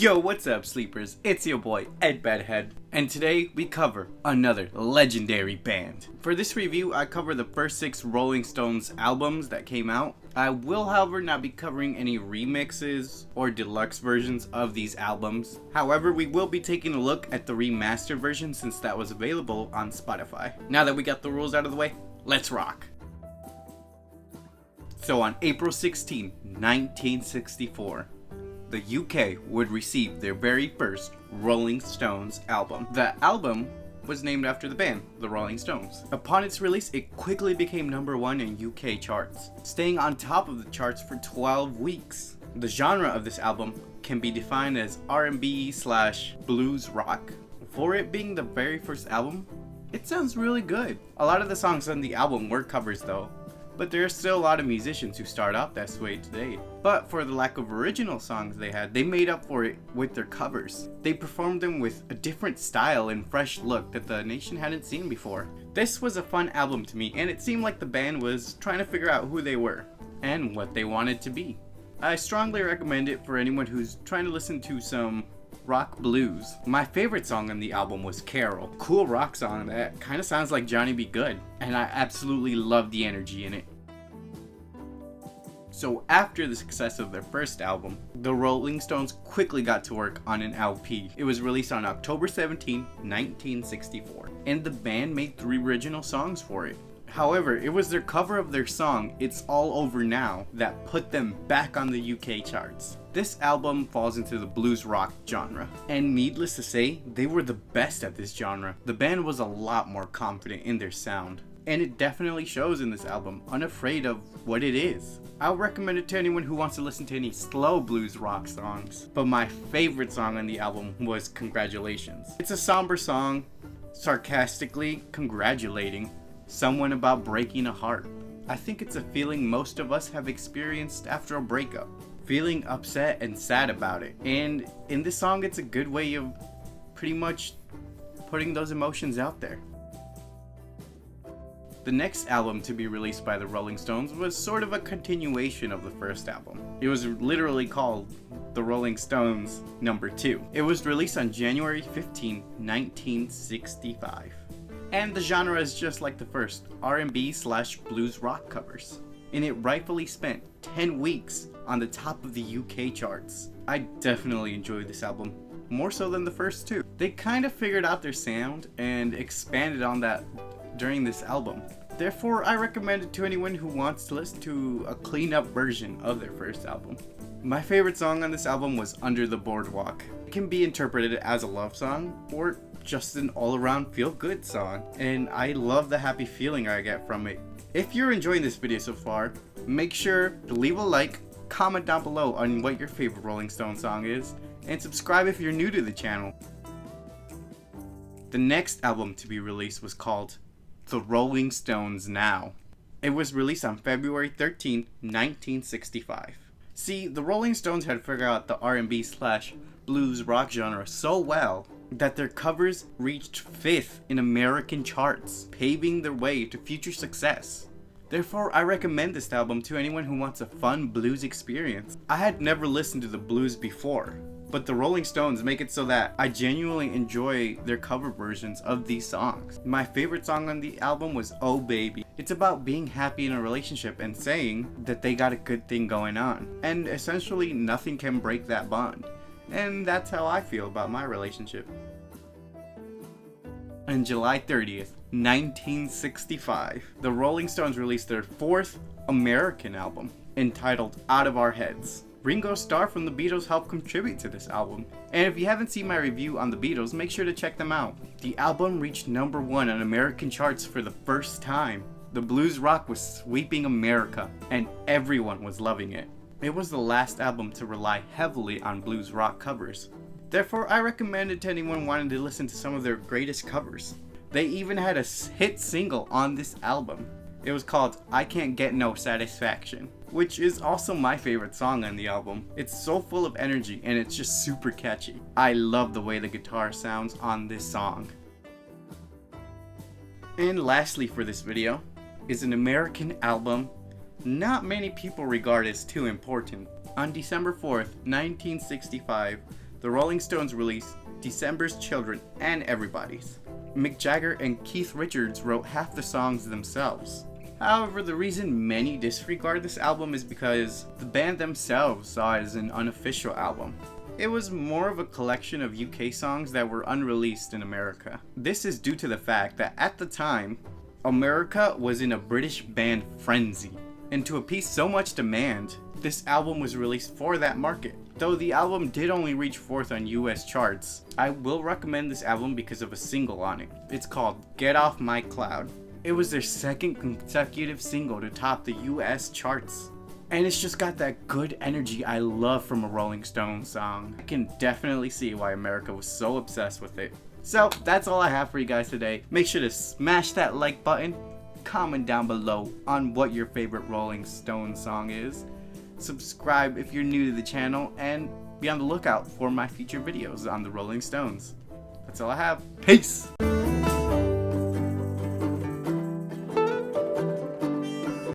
Yo, what's up, sleepers? It's your boy, Ed Bedhead, and today we cover another legendary band. For this review, I cover the first 6 Rolling Stones albums that came out. I will, however, not be covering any remixes or deluxe versions of these albums. However, we will be taking a look at the remastered version since that was available on Spotify. Now that we got the rules out of the way, let's rock. So on April 16, 1964, the UK would receive their very first Rolling Stones album. The album was named after the band, the Rolling Stones. Upon its release, it quickly became #1 in UK charts, staying on top of the charts for 12 weeks. The genre of this album can be defined as R&B/blues rock. For it being the very first album, it sounds really good. A lot of the songs on the album were covers though, but there are still a lot of musicians who start off that way today. But for the lack of original songs they made up for it with their covers. They performed them with a different style and fresh look that the nation hadn't seen before. This was a fun album to me, and it seemed like the band was trying to figure out who they were and what they wanted to be. I strongly recommend it for anyone who's trying to listen to some rock blues. My favorite song on the album was Carol. Cool rock song that kind of sounds like Johnny B. Good, and I absolutely love the energy in it. So after the success of their first album, the Rolling Stones quickly got to work on an LP. It was released on October 17, 1964, and the band made 3 original songs for it. However, it was their cover of their song, It's All Over Now, that put them back on the UK charts. This album falls into the blues rock genre, and needless to say, they were the best at this genre. The band was a lot more confident in their sound, and it definitely shows in this album, unafraid of what it is. I'll recommend it to anyone who wants to listen to any slow blues rock songs, but my favorite song on the album was Congratulations. It's a somber song, sarcastically congratulating someone about breaking a heart. I think it's a feeling most of us have experienced after a breakup, feeling upset and sad about it. And in this song, it's a good way of pretty much putting those emotions out there. The next album to be released by the Rolling Stones was sort of a continuation of the first album. It was literally called The Rolling Stones No. 2. It was released on January 15, 1965. And the genre is just like the first, R&B/blues rock covers. And it rightfully spent 10 weeks on the top of the UK charts. I definitely enjoyed this album, more so than the first 2. They kind of figured out their sound and expanded on that during this album. Therefore, I recommend it to anyone who wants to listen to a cleaned up version of their first album. My favorite song on this album was Under the Boardwalk. It can be interpreted as a love song or just an all-around feel-good song, and I love the happy feeling I get from it. If you're enjoying this video so far, make sure to leave a like, comment down below on what your favorite Rolling Stone song is, and subscribe if you're new to the channel. The next album to be released was called The Rolling Stones Now. It was released on February 13, 1965. See, the Rolling Stones had figured out the R&B/blues rock genre so well that their covers reached 5th in American charts, paving their way to future success. Therefore, I recommend this album to anyone who wants a fun blues experience. I had never listened to the blues before, but the Rolling Stones make it so that I genuinely enjoy their cover versions of these songs. My favorite song on the album was Oh Baby. It's about being happy in a relationship and saying that they got a good thing going on, and essentially nothing can break that bond. And that's how I feel about my relationship. On July 30th, 1965, the Rolling Stones released their 4th American album, entitled Out of Our Heads. Ringo Starr from the Beatles helped contribute to this album, and if you haven't seen my review on the Beatles, make sure to check them out. The album reached #1 on American charts for the first time. The blues rock was sweeping America, and everyone was loving it. It was the last album to rely heavily on blues rock covers. Therefore, I recommend it to anyone wanting to listen to some of their greatest covers. They even had a hit single on this album. It was called I Can't Get No Satisfaction, which is also my favorite song on the album. It's so full of energy and it's just super catchy. I love the way the guitar sounds on this song. And lastly for this video is an American album not many people regard as too important. On December 4th, 1965, The Rolling Stones released December's Children and Everybody's. Mick Jagger and Keith Richards wrote half the songs themselves. However, the reason many disregard this album is because the band themselves saw it as an unofficial album. It was more of a collection of UK songs that were unreleased in America. This is due to the fact that at the time, America was in a British band frenzy. And to appease so much demand, this album was released for that market. Though the album did only reach 4th on US charts, I will recommend this album because of a single on it. It's called Get Off My Cloud. It was their second consecutive single to top the US charts. And it's just got that good energy I love from a Rolling Stones song. I can definitely see why America was so obsessed with it. So that's all I have for you guys today. Make sure to smash that like button, comment down below on what your favorite Rolling Stones song is, subscribe if you're new to the channel, and be on the lookout for my future videos on the Rolling Stones. That's all I have. Peace!